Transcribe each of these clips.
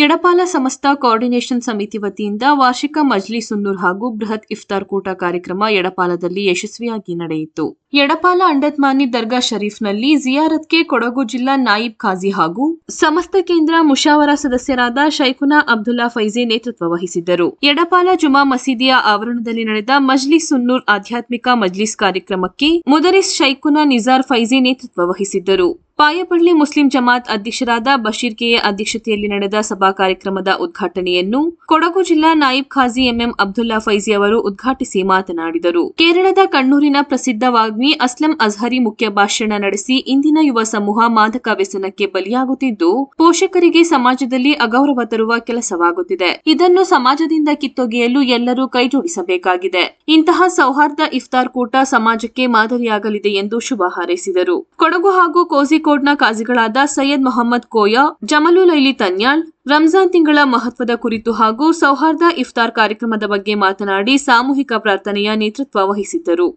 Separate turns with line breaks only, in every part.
ಎಡಪಾಲ ಸಮಸ್ತ ಕೋಆರ್ಡಿನೇಷನ್ ಸಮಿತಿ ವತಿಯಿಂದ ವಾರ್ಷಿಕ ಮಜ್ಲಿಸ್ ಉನ್ನೂರ್ ಹಾಗೂ ಬೃಹತ್ ಇಫ್ತಾರ್ ಕೂಟ ಕಾರ್ಯಕ್ರಮ ಎಡಪಾಲದಲ್ಲಿ ಯಶಸ್ವಿಯಾಗಿ ನಡೆಯಿತು. ಎಡಪಾಲ ಅಂಡತ್ಮಾನಿ ದರ್ಗಾ ಶರೀಫ್ನಲ್ಲಿ ಜಿಯಾರತ್ಗೆ ಕೊಡಗು ಜಿಲ್ಲಾ ನಾಯಿಬ್ ಖಾಜಿ ಹಾಗೂ ಸಮಸ್ತ ಕೇಂದ್ರ ಮುಷಾವರಾ ಸದಸ್ಯರಾದ ಶೈಖುನಾ ಅಬ್ದುಲ್ಲಾ ಫೈಜಿ ನೇತೃತ್ವ ವಹಿಸಿದ್ದರು. ಎಡಪಾಲ ಜುಮಾ ಮಸೀದಿಯ ಆವರಣದಲ್ಲಿ ನಡೆದ ಮಜ್ಲಿಸ್ ಉನ್ನೂರ್ ಆಧ್ಯಾತ್ಮಿಕ ಮಜ್ಲಿಸ್ ಕಾರ್ಯಕ್ರಮಕ್ಕೆ ಮುದರಿಸ್ ಶೈಖುನಾ ನಿಜಾರ್ ಫೈಜಿ ನೇತೃತ್ವ ವಹಿಸಿದ್ದರು. ಪಾಯಪಳ್ಳಿ ಮುಸ್ಲಿಂ ಜಮಾತ್ ಅಧ್ಯಕ್ಷರಾದ ಬಶೀರ್ ಕೆಎ ಅಧ್ಯಕ್ಷತೆಯಲ್ಲಿ ನಡೆದ ಸಭಾ ಕಾರ್ಯಕ್ರಮದ ಉದ್ಘಾಟನೆಯನ್ನು ಕೊಡಗು ಜಿಲ್ಲಾ ನಾಯಿಬ್ ಖಾಜಿ ಎಂಎಂ ಅಬ್ದುಲ್ಲಾ ಫೈಜಿ ಅವರು ಉದ್ಘಾಟಿಸಿ ಮಾತನಾಡಿದರು. ಕೇರಳದ ಕಣ್ಣೂರಿನ ಪ್ರಸಿದ್ಧ ವಾಗ್ಮಿ ಅಸ್ಲಂ ಅಜ್ಹರಿ ಮುಖ್ಯ ಭಾಷಣ ನಡೆಸಿ ಇಂದಿನ ಯುವ ಸಮೂಹ ಮಾದಕ ವ್ಯಸನಕ್ಕೆ ಬಲಿಯಾಗುತ್ತಿದ್ದು ಪೋಷಕರಿಗೆ ಸಮಾಜದಲ್ಲಿ ಅಗೌರವ ತರುವ ಕೆಲಸವಾಗುತ್ತಿದೆ. ಇದನ್ನು ಸಮಾಜದಿಂದ ಕಿತ್ತೊಗೆಯಲು ಎಲ್ಲರೂ ಕೈಜೋಡಿಸಬೇಕಾಗಿದೆ. ಇಂತಹ ಸೌಹಾರ್ದ ಇಫ್ತಾರ್ ಕೂಟ ಸಮಾಜಕ್ಕೆ ಮಾದರಿಯಾಗಲಿದೆ ಎಂದು ಶುಭ ಹಾರೈಸಿದರು. ಕೊಡಗು ಹಾಗೂ ಕೋಝಿಕೋಡ್ನ ಕಾಜಿಗಳಾದ ಸೈಯದ್ ಮೊಹಮ್ಮದ್ ಕೋಯ, ಜಮಲುಲೈಲಿ ತನ್ಯಾಳ್ ರಂಜಾನ್ ತಿಂಗಳ ಮಹತ್ವದ ಕುರಿತು ಹಾಗೂ ಸೌಹಾರ್ದ ಇಫ್ತಾರ್ ಕಾರ್ಯಕ್ರಮದ ಬಗ್ಗೆ ಮಾತನಾಡಿ ಸಾಮೂಹಿಕ ಪ್ರಾರ್ಥನೆಯ ನೇತೃತ್ವ ವಹಿಸಿದ್ದರು.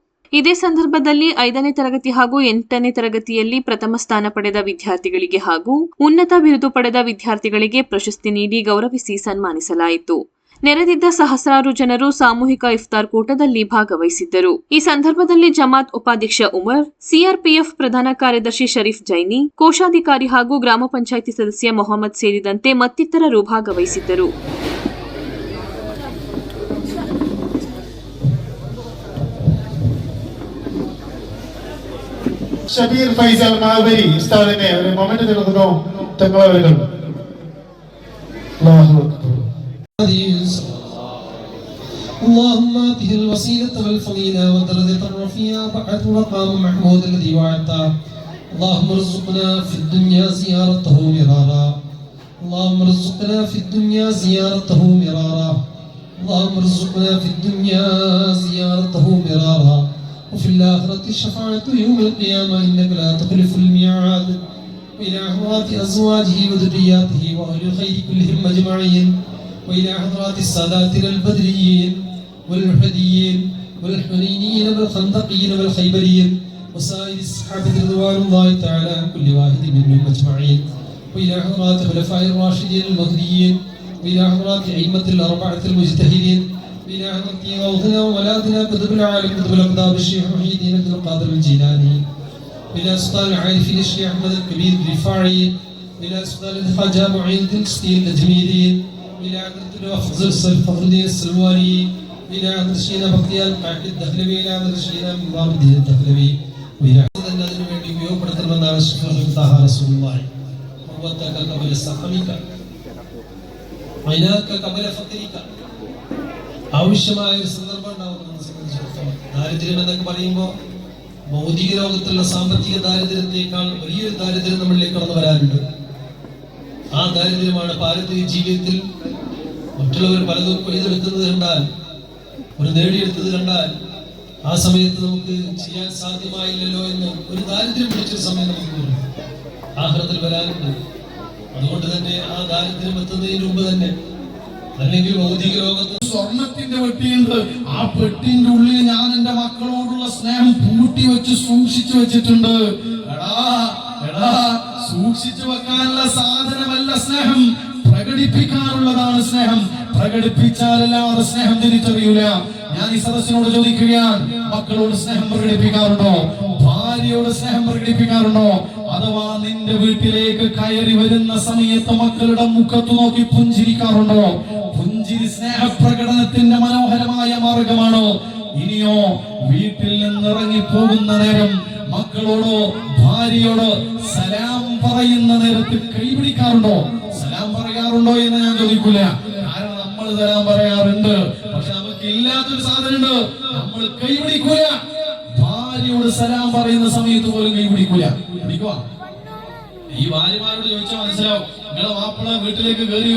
ಇದೇ ಸಂದರ್ಭದಲ್ಲಿ 5ನೇ ತರಗತಿ ಹಾಗೂ 8ನೇ ತರಗತಿಯಲ್ಲಿ ಪ್ರಥಮ ಸ್ಥಾನ ಪಡೆದ ವಿದ್ಯಾರ್ಥಿಗಳಿಗೆ ಹಾಗೂ ಉನ್ನತ ಬಿರುದು ಪಡೆದ ವಿದ್ಯಾರ್ಥಿಗಳಿಗೆ ಪ್ರಶಸ್ತಿ ನೀಡಿ ಗೌರವಿಸಿ ಸನ್ಮಾನಿಸಲಾಯಿತು. ನೆರೆದಿದ್ದ ಸಹಸ್ರಾರು ಜನರು ಸಾಮೂಹಿಕ ಇಫ್ತಾರ್ ಕೂಟದಲ್ಲಿ ಭಾಗವಹಿಸಿದ್ದರು. ಈ ಸಂದರ್ಭದಲ್ಲಿ ಜಮಾತ್ ಉಪಾಧ್ಯಕ್ಷ ಉಮರ್, ಸಿಆರ್ಪಿಎಫ್ ಪ್ರಧಾನ ಕಾರ್ಯದರ್ಶಿ ಶರೀಫ್ ಜೈನಿ, ಕೋಶಾಧಿಕಾರಿ ಹಾಗೂ ಗ್ರಾಮ ಪಂಚಾಯಿತಿ ಸದಸ್ಯ ಮೊಹಮ್ಮದ್ ಸೇರಿದಂತೆ ಮತ್ತಿತರರು ಭಾಗವಹಿಸಿದ್ದರು.
ഷബീർ ഫൈസൽ മാവരി ഉസ്താദിനെ ഒരു മൊമെന്റ് നൽകുന്നു. തങ്ങളവരുകൾ
اللهم آته الوسيلة والفضيلة والدرجة الرفيعة بعث مقام محمود الذي وعدته. اللهم ارزقنا في الدنيا زيارته مرارا. اللهم ارزقنا في الدنيا زيارته مرارا. اللهم ارزقنا في الدنيا زيارته مرارا وفي الآخرة الشفاعة يوم القيامة إنك لا تخلف الميعاد. وإلى حضرات أزواجه وذرياته وأهل الخير كلهم أجمعين وإلى حضرات السادات البدريين والمهديين والحنينيين والخندقيين والخيبريين وسائر الصحابة رضوان الله تعالى عن كل واحد منهم أجمعين وإلى حضرات الخلفاء الراشدين المهديين وإلى حضرات أئمة الأربعة المجتهدين وإلى حضرات غوثنا وولادنا قطب العالم قطب الأقطاب الشيخ محي الدين عبد القادر الجيلاني وإلى سلطان العارفين الشيخ أحمد الكبير الرفاعي وإلى سلطان الخواجة معين الدين السيستي الأجميري إلى عدد الوفض فخر الدين السلواني إلى عدد الشيخ بختيار القاعد الدخلوي إلى عدد الشيخ مبارك الدين الدخلوي وإلى عدد النادر من يوم بدر من دار الشفاء طه رسول الله قوتك قبل سقمك عيناك قبل فقرك ആവശ്യമായ ഒരു സന്ദർഭം ഉണ്ടാവുന്നത്. ദാരിദ്ര്യം എന്നൊക്കെ പറയുമ്പോൾ ഭൗതിക ലോകത്തുള്ള സാമ്പത്തിക ദാരിദ്ര്യത്തെക്കാൾ വലിയൊരു ദാരിദ്ര്യം നമ്മളിലേക്ക് കടന്നു വരാറുണ്ട്. ആ ദാരിദ്ര്യമാണ് പാരമ്പര്യ ജീവിതത്തിൽ മറ്റുള്ളവർ പലതും കൊയ്തെടുക്കുന്നത് കണ്ടാൽ, ഒരു നേടിയെടുത്തത് കണ്ടാൽ ആ സമയത്ത് നമുക്ക് ചെയ്യാൻ സാധ്യമായില്ലല്ലോ എന്ന് ഒരു ദാരിദ്ര്യം പിടിച്ചൊരു സമയം നമുക്ക് വരും, ആഖിറത്തിൽ വരാനുണ്ട്. അതുകൊണ്ട് തന്നെ ആ ദാരിദ്ര്യം എത്തുന്നതിന് മുമ്പ് തന്നെ അല്ലെങ്കിൽ ഭൗതിക ലോകത്ത്
സ്വർണത്തിന്റെ പെട്ടിയുണ്ട്. ആ പെട്ടിന്റെ ഉള്ളിൽ ഞാൻ എന്റെ മക്കളോടുള്ള സ്നേഹം പൂട്ടി വെച്ച് സൂക്ഷിച്ചു വെച്ചിട്ടുണ്ട്. സൂക്ഷിച്ചു വെക്കാനുള്ള സാധനമല്ല സ്നേഹം, പ്രകടിപ്പിക്കാനുള്ളതാണ് സ്നേഹം. പ്രകടിപ്പിച്ചാലല്ലാതെ സ്നേഹം തിരിച്ചറിയൂല. ഞാൻ ഈ സദസ്സിനോട് ചോദിക്കുകയാണ്, മക്കളോട് സ്നേഹം പ്രകടിപ്പിക്കാറുണ്ടോ? ഭാര്യയോട് സ്നേഹം പ്രകടിപ്പിക്കാറുണ്ടോ? അഥവാ നിന്റെ വീട്ടിലേക്ക് കയറി വരുന്ന സമയത്ത് മക്കളുടെ മുഖത്ത് നോക്കി പുഞ്ചിരിക്കാറുണ്ടോ? പുഞ്ചിരി സ്നേഹപ്രകടനത്തിന്റെ മനോഹരമായ മാർഗമാണോ? ഇനിയോ വീട്ടിൽ നിന്ന് ഇറങ്ങി പോകുന്ന നേരം മക്കളോടോ ഭാര്യയോടോ സലാം പറയുന്ന നേരത്ത് കൈപിടിക്കാറുണ്ടോ? സലാം പറയാറുണ്ടോ എന്ന് ഞാൻ ചോദിക്കൂല. കാരണം നമ്മൾ സലാം പറയാറുണ്ട്, പക്ഷെ നമുക്ക് ഇല്ലാത്തൊരു സാധനമുണ്ട്, നമ്മൾ കൈപിടിക്കൂല. ഭാര്യയോട് സലാം പറയുന്ന സമയത്ത് പോലും കൈപിടിക്കൂല. പിടിക്കുക. ഈ ഭാര്യമാരോട് ചോദിച്ചാൽ മനസ്സിലാവും, നിങ്ങളെ മാപ്പിള വീട്ടിലേക്ക് കയറി